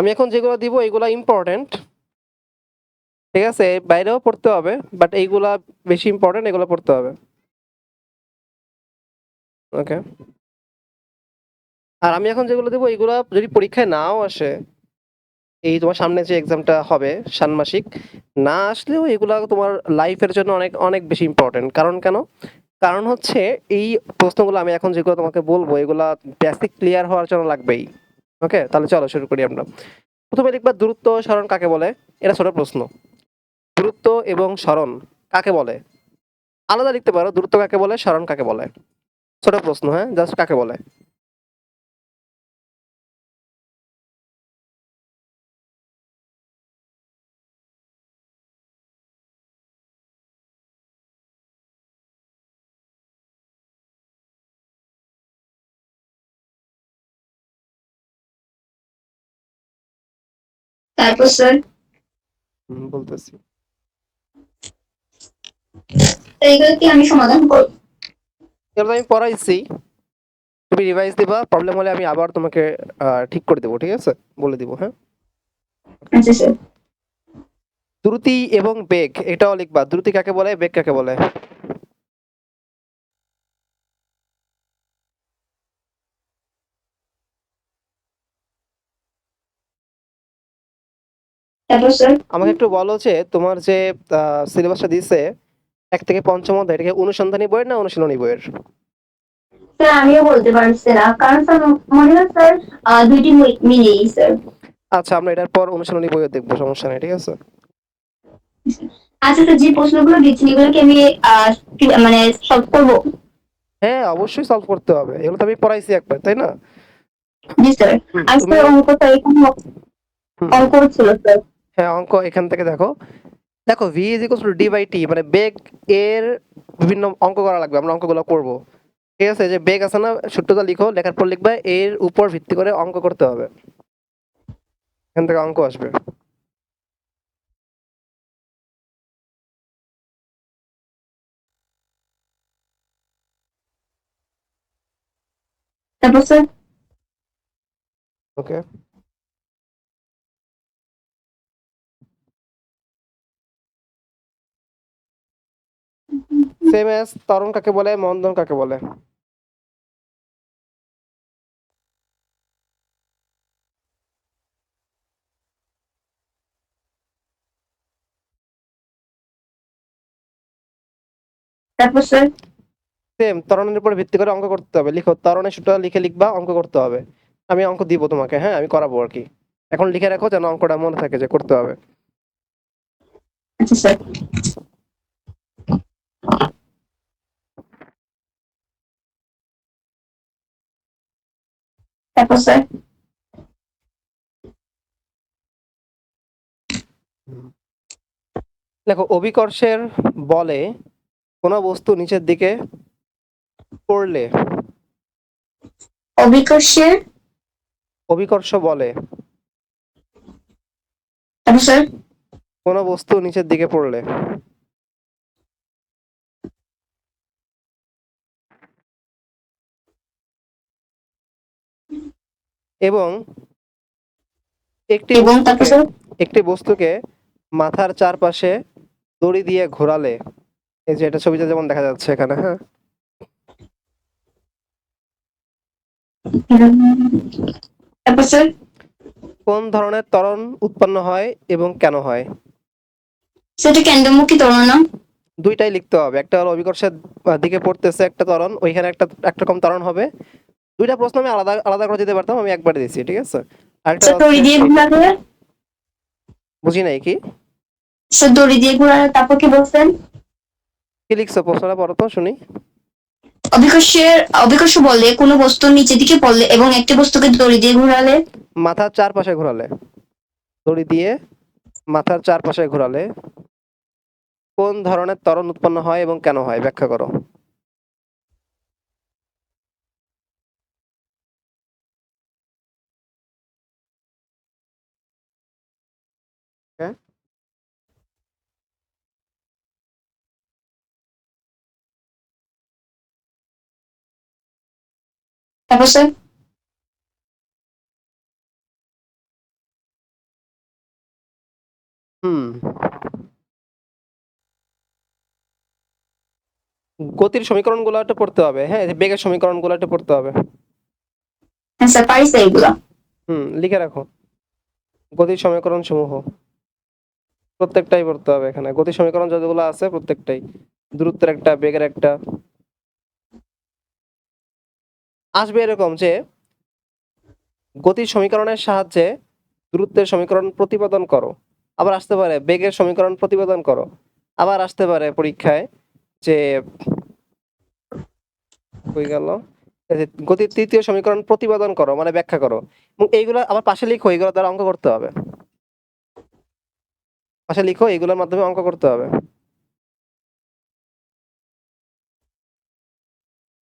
আমি এখন যেগুলো দিব এগুলা ইম্পর্টেন্ট, ঠিক আছে? বাইরেও পড়তে হবে, বাট এইগুলা বেশি ইম্পর্টেন্ট, এগুলো পড়তে হবে। ওকে। আর আমি এখন যেগুলো দেবো এগুলা যদি পরীক্ষায় নাও আসে, এই তোমার সামনে যে এক্সামটা হবে ষান্মাসিক, না আসলেও এগুলা তোমার লাইফের জন্য অনেক অনেক বেশি ইম্পর্টেন্ট। কারণ কেন? কারণ হচ্ছে এই প্রশ্নগুলো আমি এখন যেগুলো তোমাকে বলবো এগুলা বেসিক ক্লিয়ার হওয়ার জন্য লাগবেই। ওকে, তাহলে চলো শুরু করি আমরা। প্রথমে দেখবা দূরত্ব ও সরণ কাকে বলে। এটা ছোট প্রশ্ন। দূরত্ব এবং সরণ কাকে বলে? আলাদা লিখতে পারো, দূরত্ব কাকে বলে, সরণ কাকে বলে। ছোট প্রশ্ন, হ্যাঁ, জাস্ট কাকে বলে। তারপর স্যার বলতেছি। এইগুলো কি আমি সমাধান করব? এগুলো আমি পড়াইছি, তুমি রিভাইজ দিবা, প্রবলেম হলে আমি আবার তোমাকে ঠিক করে দেবো, ঠিক আছে? বলে দিব, হ্যাঁ। আচ্ছা স্যার। দ্রুতি এবং বেগ এটাও লিখবা। দ্রুতি কাকে বলে, বেগ কাকে বলে। তারপর স্যার আমাকে একটু বলো যে তোমার যে সিলেবাসটা দিছে 1 থেকে 5 অধ্যায়, এটা কি অনুসন্ধানী বইয়ের না অনুশীলনী বইয়ের? স্যার আমিও বলতে পারছি না, কারণ স্যার মনে হয় স্যার দুইটি মিলিয়েই স্যার। আচ্ছা, আমরা এটার পর অনুশীলনী বইও দেখবো, সমস্যা নেই, ঠিক আছে। আচ্ছা স্যার, যে প্রশ্নগুলো দিচ্ছেন এগুলো কি আমি মানে সলভ করবো? হ্যাঁ, অবশ্যই সলভ করতে হবে, এগুলো তো আমি পড়াইছি একবার, তাই না? জি স্যার। আর তুমি স্যার অঙ্কটা এখানে হুম হুম অঙ্ক ছিল স্যার। হ্যাঁ, অঙ্ক এখান থেকে দেখো। দেখো v is equal to d by t, মানে বেগ এর বিভিন্ন অঙ্ক করা লাগবে, আমরা অঙ্কগুলো করবো। ঠিক আছে, যে বেগ আছে না, সূত্রটা লিখো, লেখার পর লিখবা এর উপর ভিত্তি করে অঙ্ক করতে হবে, এখান থেকে অঙ্ক আসবে। তারপর স্যার ওকে। সেম এস ত্বরণ কাকে বলে, মন্দন কাকে বলে। তারপর স্যার সেম ত্বরণের উপর ভিত্তি করে অঙ্ক করতে হবে, লিখো ত্বরণের সূত্রটা লিখে লিখবা, অঙ্ক করতে হবে। আমি অঙ্ক দিব তোমাকে, হ্যাঁ, আমি করাবো আর কি। এখন লিখে রাখো যেন অঙ্কটা মনে থাকে যে করতে হবে। আচ্ছা স্যার। তারপর স্যার দেখো অভিকর্ষের বলে কোনো বস্তু নিচের দিকে পড়লে, অভিকর্ষের। অভিকর্ষ বলে তারপর স্যার কোনো বস্তু নিচের দিকে পড়লে এবং একটি এবং তারপর বস্তুকে, স্যার একটি বস্তুকে মাথার চারপাশে দড়ি দিয়ে ঘোরালে, এই যে এটা ছবিতে যেমন দেখা যাচ্ছে এখানে, হ্যাঁ, তারপর স্যার কোন ধরনের ত্বরণ উৎপন্ন হয় এবং কেন হয়। সেটা কেন্দ্রমুখী ত্বরণ না? দুইটাই লিখতে হবে, একটা হলো অভিকর্ষের দিকে পড়তেছে একটা ত্বরণ, ওইখানে একটা একরকম ত্বরণ হবে। দুইটা প্রশ্ন আমি আলাদা আলাদা করে দিতে পারতাম, আমি একবারে দিচ্ছি, ঠিক আছে। আরেকটা স্যার হচ্ছে দড়ি দিয়ে এইটা, ঘোরালে? বুঝি নাই কি। স্যার দড়ি দিয়ে ঘোরালে তারপর কি বলছেন? কি লিখছো, প্রশ্নটা পড়ো তো শুনি। অভিকর্ষের অভিকর্ষ বলে কোনো বস্তু নিচের দিকে পড়লে এবং একটি বস্তুকে দড়ি দিয়ে ঘোরালে। মাথার চারপাশে ঘোরালে, দড়ি দিয়ে মাথার চারপাশে ঘোরালে কোন ধরনের ত্বরণ উৎপন্ন হয় এবং কেন হয়, ব্যাখ্যা করো। হ্যাঁ, তারপর স্যার হুম গতির সমীকরণগুলো একটু পড়তে হবে, হ্যাঁ, যে বেগের সমীকরণগুলো একটু পড়তে হবে। হ্যাঁ স্যার, পারি স্যার এগুলো। লিখে রাখো গতির সমীকরণ সমূহ, প্রত্যেকটাই পড়তে হবে। এখানে গতির সমীকরণ যতগুলো আছে প্রত্যেকটাই, দূরত্বের একটা, বেগের একটা। আসবে এরকম যে গতির সমীকরণের সাহায্যে দূরত্বের সমীকরণ প্রতিপাদন করো, আবার আসতে পারে বেগের সমীকরণ প্রতিপাদন করো, আবার আসতে পারে পরীক্ষায় যে হয়ে গেল এই যে গতির তৃতীয় সমীকরণ প্রতিপাদন করো মানে ব্যাখ্যা করো, এবং এইগুলো আবার পাশে লিখো, এইগুলো দ্বারা অঙ্ক করতে হবে। পাশে লিখো, এইগুলোর মাধ্যমে অঙ্ক করতে হবে।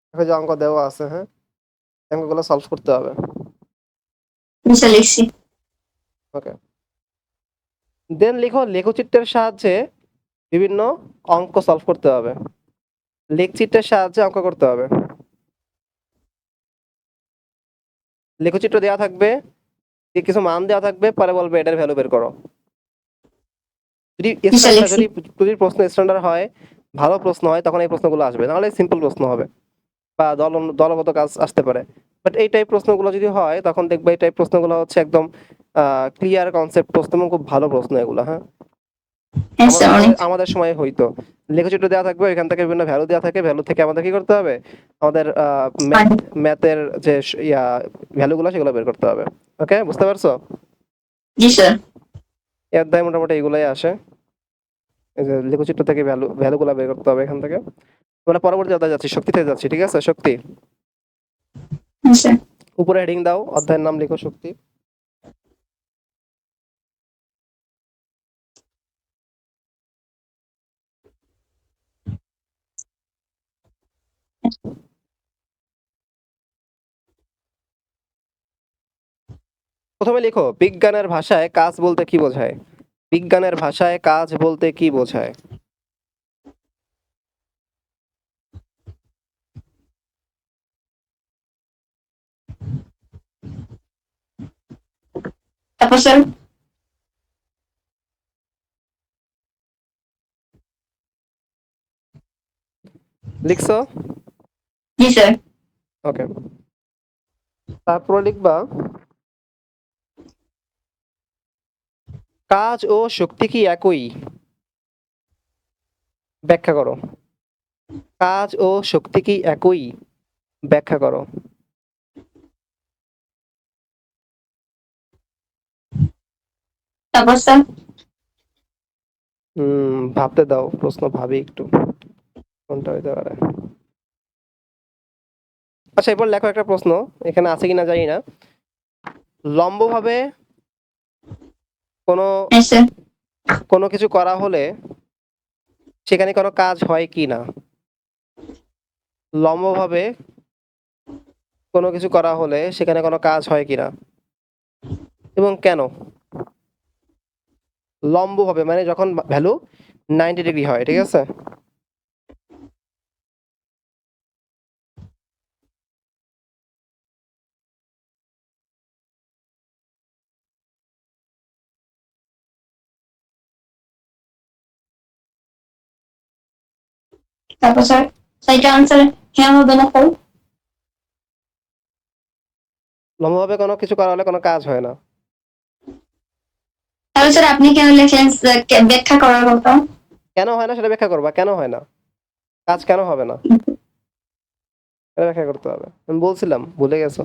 দেখো যে অঙ্ক দেওয়া আছে, হ্যাঁ, অঙ্কগুলো সলভ করতে হবে। জি স্যার, লিখছি। ওকে, দেন লিখো লেখচিত্রের সাহায্যে বিভিন্ন অঙ্ক সলভ করতে হবে। লেখচিত্রের সাহায্যে অঙ্ক করতে হবে। লেখচিত্র দেওয়া থাকবে, কিছু মান দেওয়া থাকবে, পরে বলবে এটার ভ্যালু বের করো। যদি জি স্যার, স্ট্যান্ডার্ড, লিখছি। যদি প্রশ্ন স্ট্যান্ডার্ড হয়, ভালো প্রশ্ন হয়, তখন এই প্রশ্নগুলো আসবে, নাহলে সিম্পল প্রশ্ন হবে বা দলগত কাজ আসতে পারে। বাট এই টাইপ প্রশ্নগুলো যদি হয়, তখন দেখবে এই টাইপ প্রশ্নগুলো হচ্ছে একদম ক্লিয়ার কনসেপ্ট প্রশ্ন এবং খুব ভালো প্রশ্ন এগুলো, হ্যাঁ। হ্যাঁ স্যার, অনেক। আমাদের সময় হইতো লেখচিত্র দেওয়া থাকবে, এখান থেকে বিভিন্ন ভ্যালু দেওয়া থাকে, ভ্যালু থেকে আমাদের কি করতে হবে, আমাদের ম্যাথের যে ভ্যালুগুলো সেগুলো বের করতে হবে। ওকে, বুঝতে পারছো? জি স্যার। এই অধ্যায় মোটামুটি এগুলোই আসে, এই যে লেখচিত্র থেকে ভ্যালুগুলো বের করতে হবে এখান থেকে। আমরা পরবর্তী অধ্যায় যাচ্ছি, শক্তিতে যাচ্ছি, ঠিক আছে? শক্তি, হ্যাঁ স্যার। উপরে হেডিং দাও, অধ্যায়ের নাম লিখো শক্তি। প্রথমে লিখো বিজ্ঞানের ভাষায় কাজ বলতে কি বোঝায়। বিজ্ঞানের ভাষায় কাজ বলতে কি বোঝায়? তারপর স্যার। লিখছো? জি স্যার। ওকে, তারপরে লিখবা কাজ ও শক্তি কি একই? ব্যাখ্যা করো। কাজ ও শক্তি কি একই? ব্যাখ্যা করো। তারপর স্যার। ভাবতে দাও, প্রশ্ন ভাবি একটু কোনটা হইতে পারে। আচ্ছা, এবার লেখো একটা প্রশ্ন, এখানে আছে কিনা জানি না। লম্বভাবে কোনো হ্যাঁ স্যার। কোনো কিছু করা হলে সেখানে কোনো কাজ হয় কি না? লম্বভাবে কোনো কিছু করা হলে সেখানে কোনো কাজ হয় কিনা এবং কেন? লম্বভাবে মানে যখন ভ্যালু 90 ডিগ্রি হয়, ঠিক আছে? তারপর স্যার। সেইটা আনসার হ্যাঁ হবে না স্যার? লম্বভাবে কোনো কিছু করা হলে কোনো কাজ হয় না। তাহলে স্যার আপনি কেন লেখেন ব্যাখ্যা করার কথা? কেন হয় না সেটা ব্যাখ্যা করবা, কেন হয় না, কাজ কেন হবে না এটা ব্যাখ্যা করতে হবে। আমি বলছিলাম, ভুলে গেছো।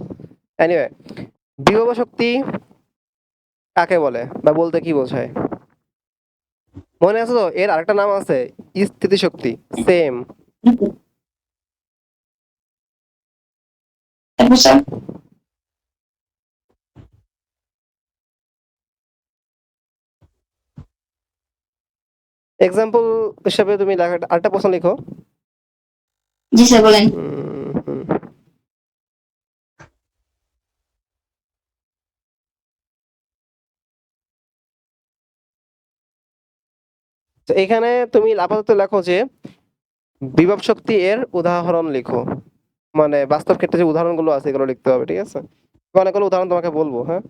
এনিওয়ে, বিভব শক্তি কাকে বলে বা বলতে কি বোঝায়? মনে আছে তো, এর আরেকটা নাম আছে, স্থিতিশক্তি। সেম। তারপর স্যার। এক্সাম্পল হিসেবে তুমি আরেকটা প্রশ্ন লিখো। জি স্যার, বলেন। উম, হুম। তো এখানে তুমি আপাতত লেখো যে বিভব শক্তি এর উদাহরণ লিখো, মানে বাস্তব ক্ষেত্রে যে উদাহরণগুলো আছে এগুলো লিখতে হবে, ঠিক আছে? অনেকগুলো উদাহরণ তোমাকে বলবো, হ্যাঁ।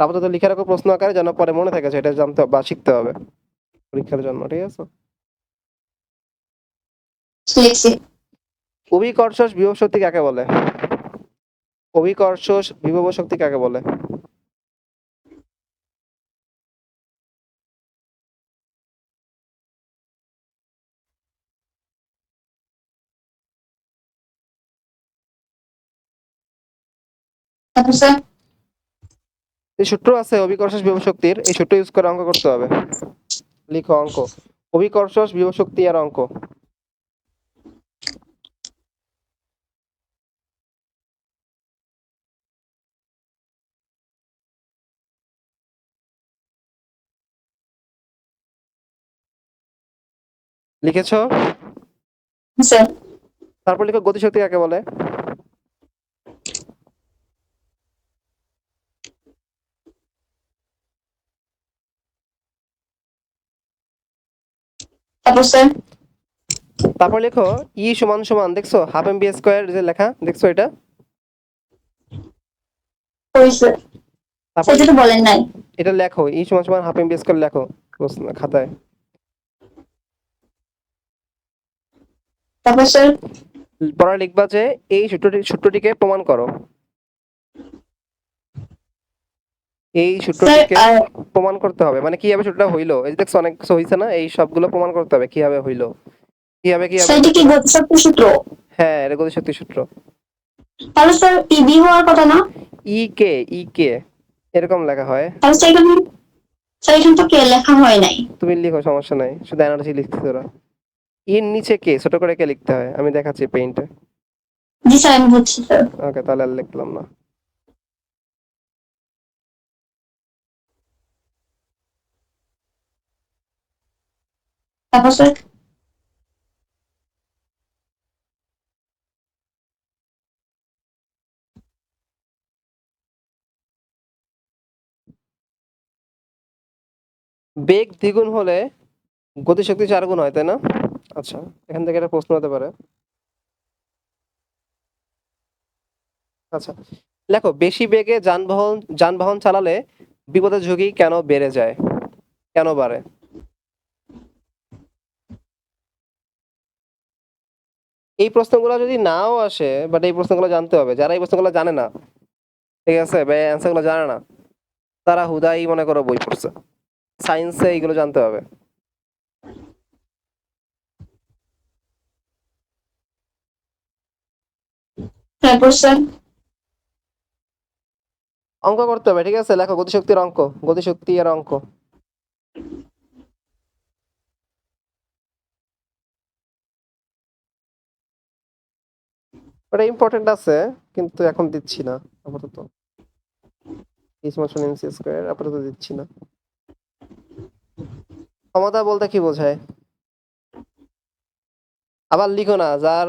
আপাতত লিখে রাখো প্রশ্ন আকারে, যেন পরে মনে থাকে যে এটা জানতে বা শিখতে হবে পরীক্ষার জন্য, ঠিক আছে? লিখছি। অভিকর্ষজ বিভব শক্তি কাকে বলে? অভিকর্ষজ বিভব শক্তি কাকে বলে? তারপর স্যার? এই সূত্র আছে অভিকর্ষজ বিভব শক্তির, এই সূত্র ইউজ করে অঙ্ক করতে হবে। লিখো অঙ্ক, অভিকর্ষজ বিভব শক্তি আর অঙ্ক। লিখেছো? স্যার। তারপর লিখো গতিশক্তি কাকে বলে? তারপর স্যার? তারপর লিখো ই সমান সমান, দেখছো হাফ এম বি স্কোয়ার যে লেখা, দেখছো এটা? ওই স্যার, তারপর সেটা তো বলেন নাই। এটা লেখো, ই সমান সমান হাফ এম বি স্কোয়ার লেখো খাতায়। তারপর স্যার? পরে লিখবা যে এই সূত্রটিকে প্রমাণ করো। এই স্যার সূত্রটিকে প্রমাণ করতে হবে, মানে কিভাবে সূত্রটা হইলো, এই যে দেখছো অনেক কিছু হইছে না, এই সবগুলো প্রমাণ করতে হবে কিভাবে হইলো, কিভাবে সেটা কি গতিশক্তির সূত্র? হ্যাঁ, এটা গতিশক্তির সূত্র। তাহলে স্যার ইবি হওয়ার কথা না? ই কে এরকম লেখা হয়। তাহলে স্যার এখানে, স্যার এখানে তো কে লেখা হয় নাই। তুমি লিখো, সমস্যা নাই, শুধু এনার্জি লিখতে ওরা। এর নিচে কে ছোট করে কে লিখতে হয় আমি দেখাচ্ছি পেইন্টে। জি স্যার, আমি বুঝছি স্যার। ওকে, তাহলে আর লিখলাম না। তারপর স্যার? বেগ দ্বিগুণ হলে গতিশক্তি 4 গুণ হয়, তাই না? আচ্ছা, এখান থেকে একটা প্রশ্ন হতে পারে। আচ্ছা, লেখো বেশি বেগে যানবাহন যানবাহন চালালে বিপদের ঝুঁকি কেন বেড়ে যায়, কেন বাড়ে? এই প্রশ্নগুলো যদি নাও আসে, বাট এই প্রশ্নগুলো জানতে হবে, যারা এই প্রশ্নগুলো জানে না, ঠিক আছে, বা অ্যান্সার গুলো জানে না, তারা হুদাই মনে করো বই পড়ছে। সায়েন্সে এইগুলো জানতে হবে। তারপর স্যার? অঙ্ক করতে হবে, ঠিক আছে? লেখো গতিশক্তির অঙ্ক, গতিশক্তি এর অঙ্ক। ওটা ইম্পর্টেন্ট আছে, কিন্তু এখন দিচ্ছি না আপাতত। ই সমান সমান এমসি স্কয়ার আপাতত দিচ্ছি না। ক্ষমতা বলতে কি বোঝায়? আবার লিখো না যার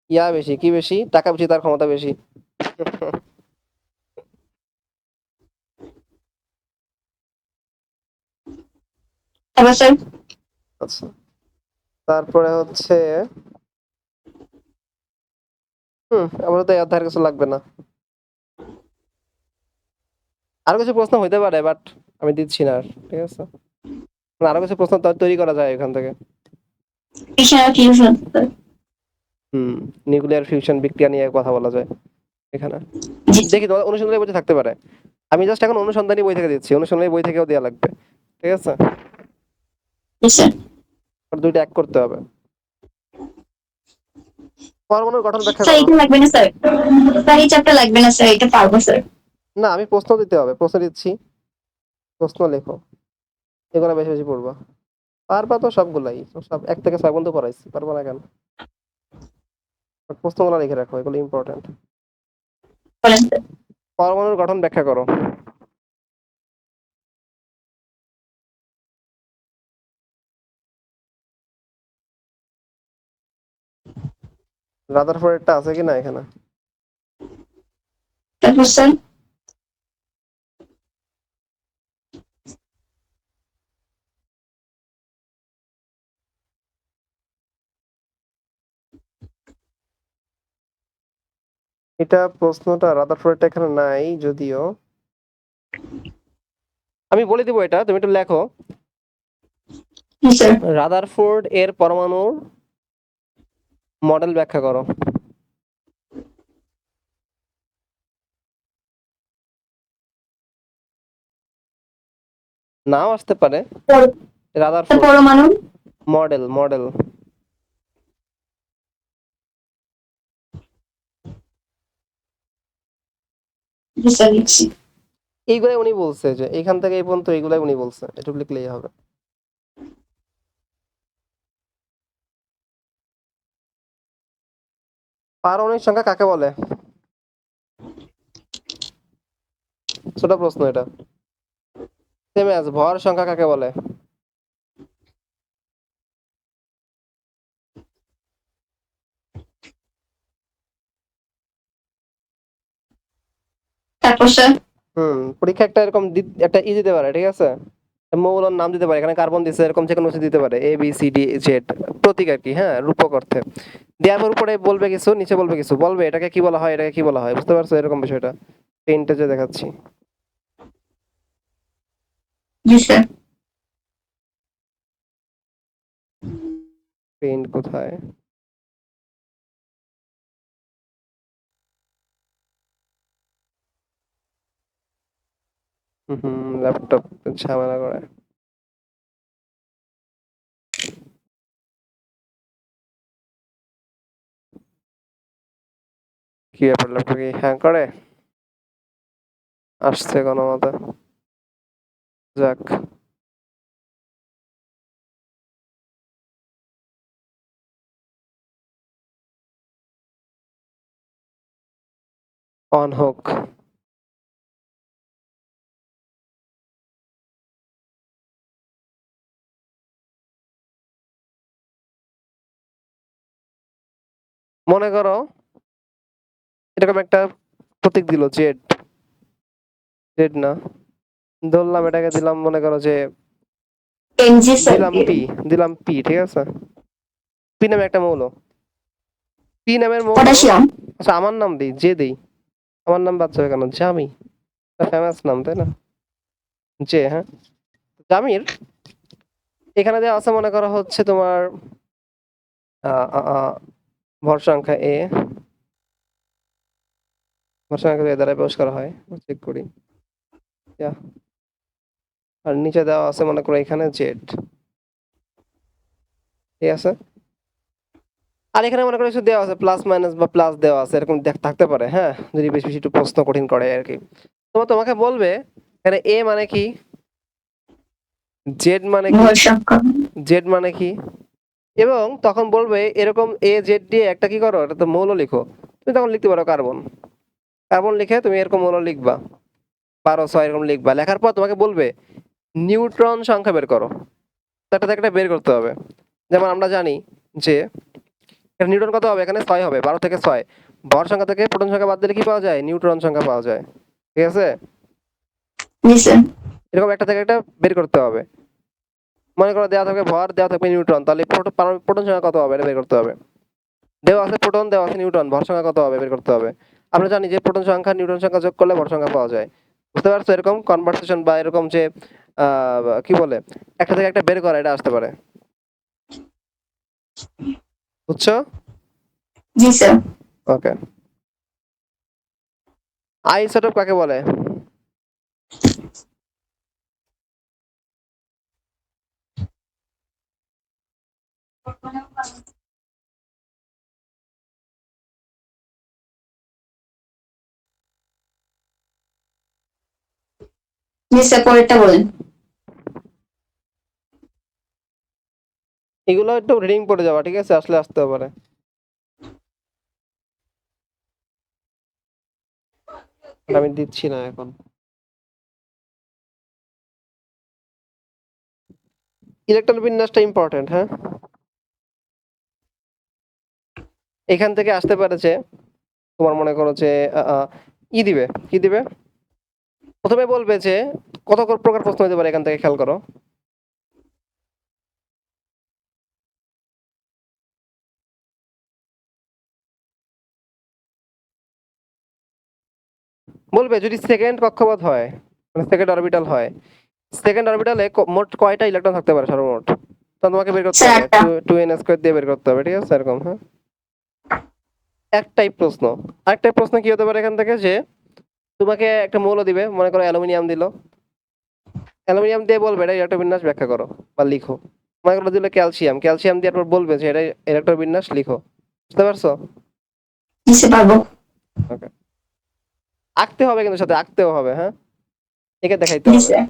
ইয়া বেশি, কি বেশি, টাকা বেশি তার ক্ষমতা বেশি। তারপর স্যার? আচ্ছা, তারপরে হচ্ছে আপাতত এই অধ্যায়ের কিছু লাগবে না। আরো কিছু প্রশ্ন হইতে পারে, বাট আমি দিচ্ছি না আর, ঠিক আছে? না, আরো কিছু প্রশ্ন তৈরি করা যায় এখান থেকে। Fission fusion sir. Nuclear fusion বিক্রিয়া নিয়ে কথা বলা যায় এখানে। জি দেখি তোমার অনুসন্ধানী বই থাকতে পারে। আমি জাস্ট এখন অনুসন্ধানী বই থেকে দিচ্ছি, অনুসন্ধানী বই থেকেও দেওয়া লাগবে, ঠিক আছে? জি স্যার। আর দুইটা এক করতে হবে। পরমাণুর গঠন ব্যাখ্যা স্যার করো। এটা লাগবে না স্যার, স্যার এই চ্যাপ্টার লাগবে না স্যার, এটা পারবো স্যার। না, আমি প্রশ্ন দিতে হবে, প্রশ্ন দিচ্ছি, প্রশ্ন লেখো, এগুলো বেশি বেশি পড়বা। পারবা তো সবগুলাই, সব 1 থেকে 6 পর্যন্ত পড়াইছি, পারবা না কেন? প্রশ্নগুলো লিখে রাখো, এগুলো ইম্পর্টেন্ট। বলেন স্যার। পরমাণুর গঠন ব্যাখ্যা করো। রাদারফোর্ডেরটা আছে কিনা এখানে? তারপর স্যার? এটা প্রশ্নটা রাদারফোর্ডটা এখানে নাই যদিও, আমি বলে দিব এটা, তুমি একটু লেখো। জি স্যার। রাদারফোর্ড এর পরমাণুর মডেল ব্যাখ্যা করো। নাও আসতে পারে। রাদারফোর্ড পরমাণু। মডেল। জি স্যার লিখছি। এইগুলাই উনি বলছে, যে এখান থেকে এই পর্যন্ত এইগুলাই উনি বলছে, এটুকু লিখলেই হবে। পারমাণবিক সংখ্যা কাকে বলে? ছোট প্রশ্ন এটা। সেম অ্যাজ ভর সংখ্যা কাকে বলে? তারপর স্যার। পরীক্ষা একটা এরকম একটা দিতে পারে, ঠিক আছে? মৌলের নাম দিতে পারে, এখানে কার্বন দিছে, এরকম যে কোনো কিছু দিতে পারে, ABCD Z, প্রতীক আর কি, হ্যাঁ, রূপক অর্থে। দেওয়ার উপরে বলবে কিছু, নিচে বলবে কিছু, বলবে এটাকে কি বলা হয়, এটাকে কি বলা হয়, বুঝতে পারছো এরকম বিষয়টা? পেইন্টে যে দেখাচ্ছি। জি স্যার। পেইন্ট কোথায়? ল্যাপটপ ঝামেলা করে। কি ব্যাপার, ল্যাপটপ কি হ্যাং করে? আসছে কোনো মতে। যাক। অন হোক। মনে করো এরকম একটা প্রতীক দিল, জেড। জেড না, ধরলাম এটাকে, দিলাম মনে করো যে, এনজি স্যার দিলাম দিয়ে পি, দেন। দিলাম পি, ঠিক আছে? পি নামে একটা মৌল, পি নামের মৌল। পটাশিয়াম। আচ্ছা আমার নাম দিই, যে দিই। আমার নাম বাদ যাবে কেন? জামি, ফেমাস নাম তাই না? যে, হ্যাঁ, জামির। এখানে দেওয়া আছে মনে করা হচ্ছে তোমার ভর সংখ্যা এ, ভর সংখ্যা এ দ্বারা প্রকাশ করা হয়, চেক করি। Yeah. আর নিচে দেওয়া আছে মনে করো এখানে জেড, ঠিক আছে? আর এখানে মনে করো কিছু দেওয়া আছে, প্লাস মাইনাস বা প্লাস দেওয়া আছে, এরকম থাকতে পারে, হ্যাঁ, যদি বেশি বেশি একটু প্রশ্ন কঠিন করে আর কি। তোমাকে বলবে এখানে এ মানে কি, জেড মানে কি, ভর সংখ্যা। জেড মানে কি, এবং তখন বলবে এরকম জেড দিয়ে একটা কি করো, এটা তো মৌল লিখো। তুমি তখন লিখতে পারো কার্বন। কার্বন লিখে তুমি এরকম মৌল লিখবা, 12 6 এরকম লিখবা। লেখার পর তোমাকে বলবে নিউট্রন সংখ্যা বের করো। তো একটা থেকে একটা বের করতে হবে। যেমন আমরা জানি যে এখানে নিউটন কত হবে, এখানে 6 হবে, 12 থেকে 6। ভর সংখ্যা থেকে প্রোটন সংখ্যা বাদ দিলে কি পাওয়া যায়? নিউট্রন সংখ্যা পাওয়া যায়, ঠিক আছে? জি স্যার। এরকম একটা থেকে একটা বের করতে হবে। মনে করো দেওয়া থাকবে ভর, দেওয়া থাকবে নিউট্রন, তাহলে প্রোটন সংখ্যা কত হবে এটা বের করতে হবে। দেওয়া আছে প্রোটন, দেওয়া আছে নিউট্রন, ভর সংখ্যা কত হবে বের করতে হবে। আমরা জানি যে প্রোটন সংখ্যা নিউট্রন সংখ্যা যোগ করলে ভর সংখ্যা পাওয়া যায়। বুঝতে পারছো? এরকম কনভারসেশন বা এরকম যে কি বলে, একটা থেকে একটা বের করা, এটা আসতে পারে। বুঝছো? জি স্যার। ওকে। আইসোটোপ কাকে বলে? জি স্যার, পরেরটা বলেন। এগুলো একটু রিডিং পড়ে যাওয়া, ঠিক আছে? আসলে আসতে পারে। আমি দিচ্ছি না এখন। ইলেকট্রন বিন্যাসটা ইম্পর্টেন্ট, হ্যাঁ। এখান থেকে আসতে পারে যে, তোমার মনে করো যে দিবে, কি দিবে? প্রথমে বলবে যে কত প্রকার প্রশ্ন হতে পারে, এখান থেকে খেয়াল করো। বলবে যদি সেকেন্ড কক্ষপথ হয়, মানে সেকেন্ড অরবিটাল হয়। সেকেন্ড অরবিটালে মোট কয়টা ইলেকট্রন থাকতে পারে সর্বমোট? তো তোমাকে বের করতে স্যার হবে, 8টা। 2n² দিয়ে বের করতে হবে, ঠিক আছে এরকম। হ্যাঁ, একটাই প্রশ্ন। আরেকটা প্রশ্ন কি হতে পারে এখান থেকে, যে তোমাকে একটা মৌল দিবে, মনে করো অ্যালুমিনিয়াম দিল, অ্যালুমিনিয়াম দিয়ে বলবে এটা ইলেকট্রন বিন্যাস ব্যাখ্যা করো বা লিখো। মনে করো দিল ক্যালসিয়াম, ক্যালসিয়াম দিয়ে পর বলবে যে এটা ইলেকট্রন বিন্যাস লিখো। বুঝতে পারছো? জি স্যার পারবো। ওকে, আঁকতে হবে কিন্তু সাথে আঁকতেও হবে, হ্যাঁ, একে দেখাইতে জি হবে। স্যার।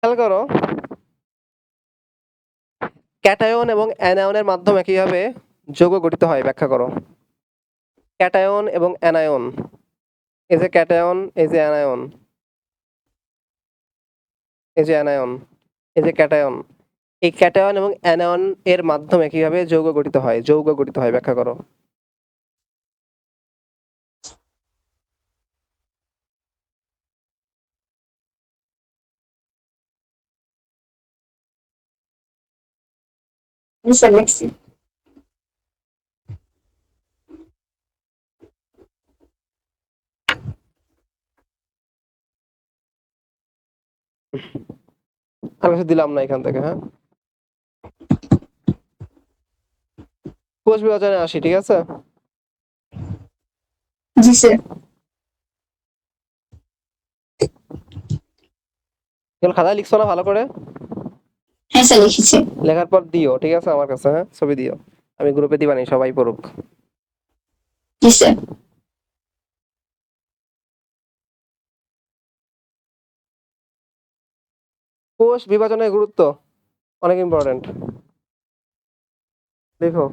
খেয়াল করো, ক্যাটায়ন এবং অ্যানায়নের মাধ্যমে কিভাবে যৌগ গঠিত হয় ব্যাখ্যা করো। ক্যাটায়ন এবং অ্যানায়ন, এই যে ক্যাটায়ন, এই যে অ্যানায়ন, এই যে অ্যানায়ন, এই যে ক্যাটায়ন, এই ক্যাটায়ন এবং অ্যানায়ন এর মাধ্যমে কিভাবে যৌগ গঠিত হয়, যৌগ গঠিত হয় ব্যাখ্যা করো। জি স্যার লিখছি। আর কিছু দিলাম না এখান থেকে, হ্যাঁ। কোষ বিভাজনে আসি, ঠিক আছে। জি স্যার। এগুলো খাতায় লিখছো না ভালো করে? হ্যাঁ স্যার লিখেছি। লেখার পর দিও, ঠিক আছে, আমার কাছে, হ্যাঁ, ছবি দিও, আমি গ্রুপে দিবানি, সবাই পড়ুক। জি স্যার। কোষ বিভাজনের গুরুত্ব অনেক ইম্পর্টেন্ট, দেখো।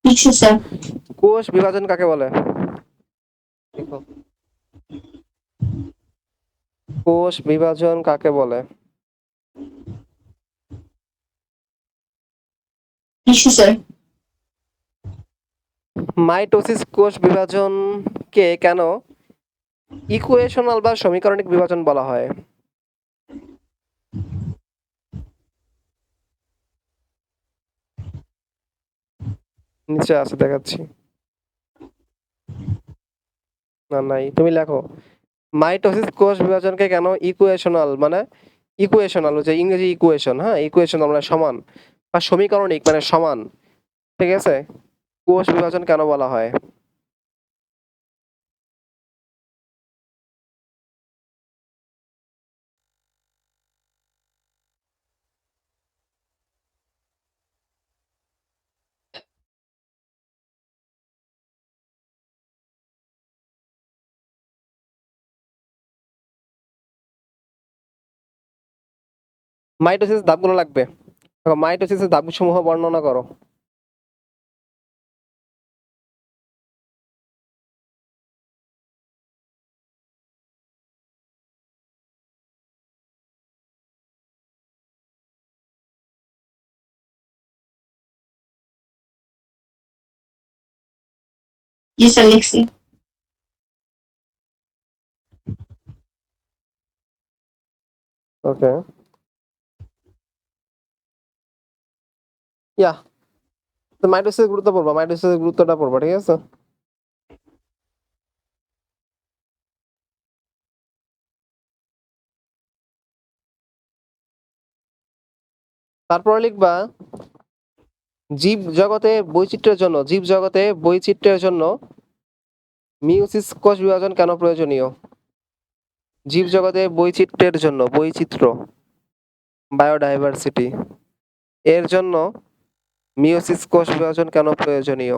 লিখছি স্যার। কোষ বিভাজন কাকে বলে? দেখো, কোষ বিভাজন কাকে বলে? লিখছি স্যার। মাইটোসিস কোষ বিভাজনকে কেন ইকুয়েশনাল বা সমীকরণিক বিভাজন বলা হয়? নিচে আছে, দেখাচ্ছি। না, নাই, তুমি লেখো। মাইটোসিস কোষ বিভাজনকে কেন ইকুয়েশনাল, মানে ইকুয়েশনাল হচ্ছে ইংরেজি ইকুয়েশন, হ্যাঁ, ইকুয়েশনাল মানে সমান, বা সমীকরণিক মানে সমান, ঠিক আছে, কোষ বিভাজন কেন বলা হয়? মাইটোসিস ধাপগুলো লাগবে। দেখো, মাইটোসিসের ধাপসমূহ বর্ণনা করো। জি স্যার লিখছি। ওকে, ইয়া, তো মাইটোসিসের গুরুত্ব পড়বা, মাইটোসিসের গুরুত্বটা পড়বা, ঠিক আছে। তারপরে লিখবা, জীব জগতে বৈচিত্র্যের জন্য মিওসিস কোষ বিভাজন কেন প্রয়োজনীয়? জীব জগতে বৈচিত্র্যের জন্য, বৈচিত্র্য, বায়োডাইভার্সিটি, এর জন্য মিওসিস কোষ বিভাজন কেন প্রয়োজনীয়?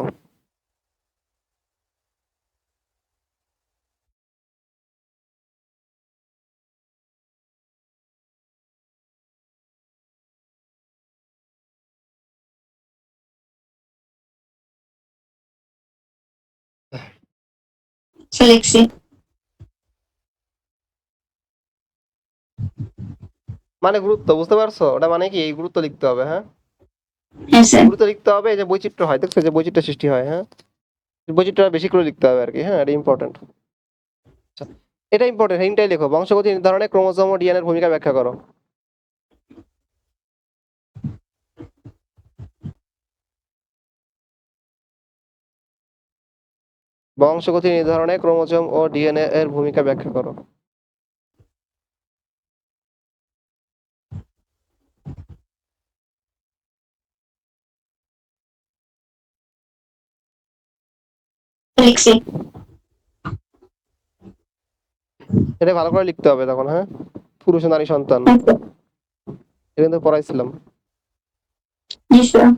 স্যার লিখছি। মানে গুরুত্ব, বুঝতে পারছো? ওটা মানে কি, এই গুরুত্ব লিখতে হবে, হ্যাঁ? হ্যাঁ স্যার। গুরুত্ব লিখতে হবে, এই যে বৈচিত্র্য হয়, দেখছো যে বৈচিত্র্য সৃষ্টি হয়, হ্যাঁ? বৈচিত্র্য বেশি করে লিখতে হবে আর কি, হ্যাঁ, এটা ইম্পর্টেন্ট। আচ্ছা, এটা ইম্পর্টেন্ট, হিংটাই লেখো। বংশগতি নির্ধারণে ক্রোমোজোম ও ডিএনএর ভূমিকা ব্যাখ্যা করো। বংশগতি নির্ধারণে ক্রোমোজোম ও ডিএনএ এর ভূমিকা ব্যাখ্যা করো। লিখছি। এটা ভালো করে লিখতে হবে তখন, হ্যাঁ? পুরুষ ও নারী সন্তান, হ্যাঁ স্যার। এটা কিন্তু পড়াইছিলাম। জি স্যার।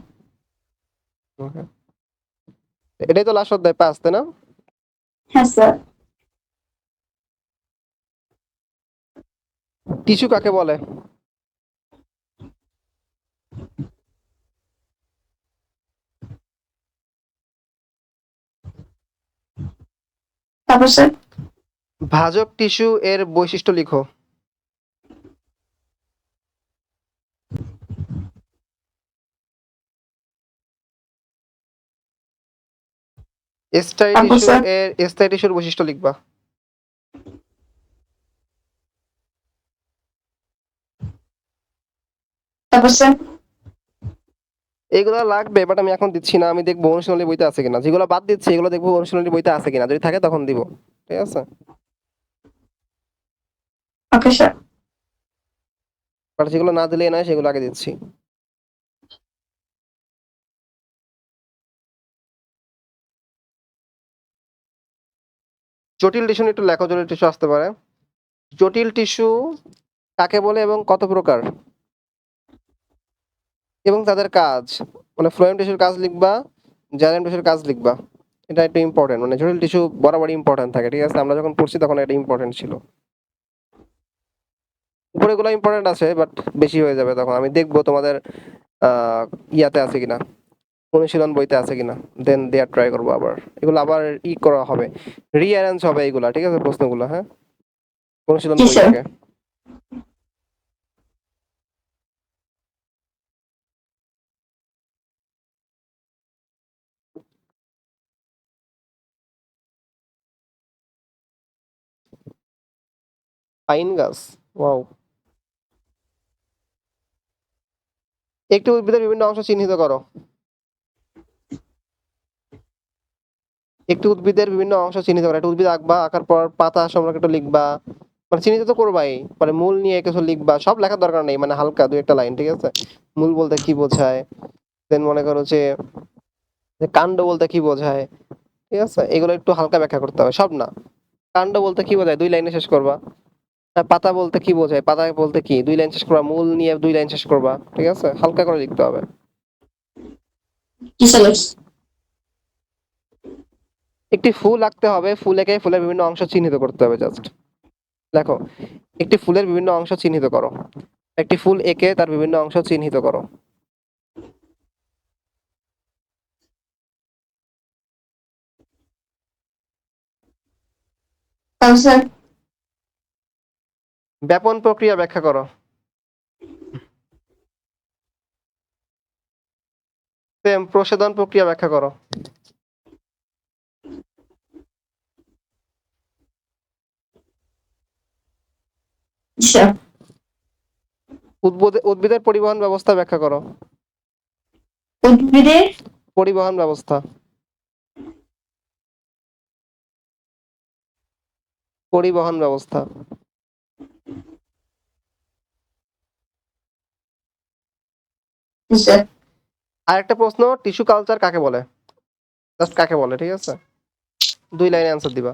Okay. এটাই তো লাস্ট অধ্যায়, 5, তাই না? হ্যাঁ স্যার। টিস্যু কাকে বলে? তারপর স্যার। ভাজক টিস্যু এর বৈশিষ্ট্য লিখো। তারপর স্যার। স্থায়ী টিস্যুর বৈশিষ্ট্য লিখবা। তারপর স্যার। এগুলো লাগবে, বাট আমি এখন দিচ্ছি না, আমি দেখবো অনুশীলনী বইতে আছে কিনা। যেগুলো বাদ দিচ্ছি এগুলো দেখবো অনুশীলনী বইতে আছে কিনা, যদি থাকে তখন দিব, ঠিক আছে? Okay sir. বাট যেগুলো না দিলেই নয়, সেগুলো আগে দিচ্ছি। জটিল টিস্যু একটু লেখো, জটিল টিস্যু আসতে পারে। জটিল টিস্যু কাকে বলে এবং কত প্রকার, এবং তাদের কাজ, মানে ফ্লোয়েম টিস্যুর কাজ লিখবা, জাইলেম টিস্যুর কাজ লিখবা। এটা একটু ইম্পর্টেন্ট, মানে জটিল টিস্যু বরাবরই ইম্পর্টেন্ট থাকে, ঠিক আছে? আমরা যখন পড়ছি তখন এটা ইম্পর্টেন্ট ছিল। উপরেগুলো ইম্পর্টেন্ট আছে, বাট বেশি হয়ে যাবে তখন। আমি দেখবো তোমাদের আহ ইয়াতে আছে কিনা, অনুশীলন বইতে আছে কিনা, দেন দেয়ার ট্রাই করবো আবার। এগুলো আবার করা হবে, রিঅ্যারেঞ্জ হবে এগুলা, ঠিক আছে? প্রশ্নগুলো, হ্যাঁ, অনুশীলন জি বই স্যার। থেকে। পাইন গাছ, ওয়াও। একটি উদ্ভিদের বিভিন্ন অংশ চিহ্নিত করো। একটি উদ্ভিদের বিভিন্ন অংশ চিহ্নিত করো। একটা উদ্ভিদ আঁকবা, আঁকার পর পাতা সম্পর্কে একটু লিখবা, মানে চিহ্নিত তো করবাই, মানে মূল নিয়ে কিছু লিখবা। সব লেখার দরকার নেই, মানে হালকা দুই একটা লাইন, ঠিক আছে? মূল বলতে কি বোঝায়, দেন মনে করো যে যে কাণ্ড বলতে কি বোঝায়, ঠিক আছে? এগুলো একটু হালকা ব্যাখ্যা করতে হবে, সব না। কাণ্ড বলতে কি বোঝায় 2 লাইনে শেষ করবা। পাতা বলতে কি বোঝায়, পাতা বলতে কি 2 লাইন শেষ করবা। মূল নিয়ে 2 লাইন শেষ করবা, ঠিক আছে? হালকা করে লিখতে হবে। জি স্যার লিখছি। একটি ফুল আঁকতে হবে, ফুল এঁকে ফুলের বিভিন্ন অংশ চিহ্নিত করতে হবে। জাস্ট দেখো, একটি ফুলের বিভিন্ন অংশ চিহ্নিত করো। একটি ফুল এঁকে তার বিভিন্ন অংশ চিহ্নিত করো। তারপর স্যার। ব্যাপন প্রক্রিয়া ব্যাখ্যা করো। সেম, প্রসাধন প্রক্রিয়া ব্যাখ্যা করো। জি স্যার। উদ্ভিদের পরিবহন ব্যবস্থা ব্যাখ্যা করো। উদ্ভিদের। পরিবহন ব্যবস্থা, পরিবহন ব্যবস্থা। জি স্যার। আরেকটা প্রশ্ন, টিস্যু কালচার কাকে বলে? জাস্ট কাকে বলে, ঠিক আছে? 2 লাইনে অ্যান্সার দিবা।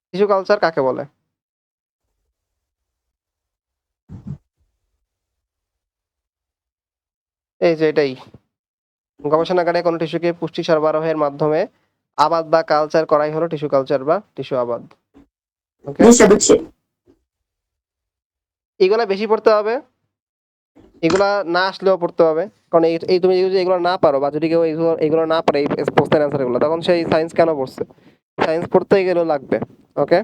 টিস্যু কালচার কাকে বলে? এই যে এটাই, গবেষণাগারে কোনো টিস্যুকে পুষ্টি সরবরাহের মাধ্যমে আবাদ বা কালচার করাই হলো টিস্যু কালচার বা টিস্যু আবাদ। ওকে, জি স্যার বুঝছি। এগুলা বেশি পড়তে হবে, এগুলা না আসলেও পড়তে হবে। কারণ এই তুমি যদি এগুলো না পারো, বা যদি কেউ এগুলো না পারে, এই প্রশ্নের অ্যান্সার গুলো, তখন সেই সায়েন্স কেন পড়ছে? সায়েন্স পড়তে গেলেও লাগবে। ওকে,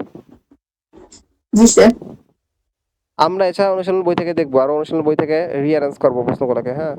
জি স্যার। আমরা এছাড়া অনুশীলন বই থেকে দেখবো, আর অনুশীলন বই থেকে রিঅ্যারেঞ্জ করবো প্রশ্নগুলোকে, হ্যাঁ।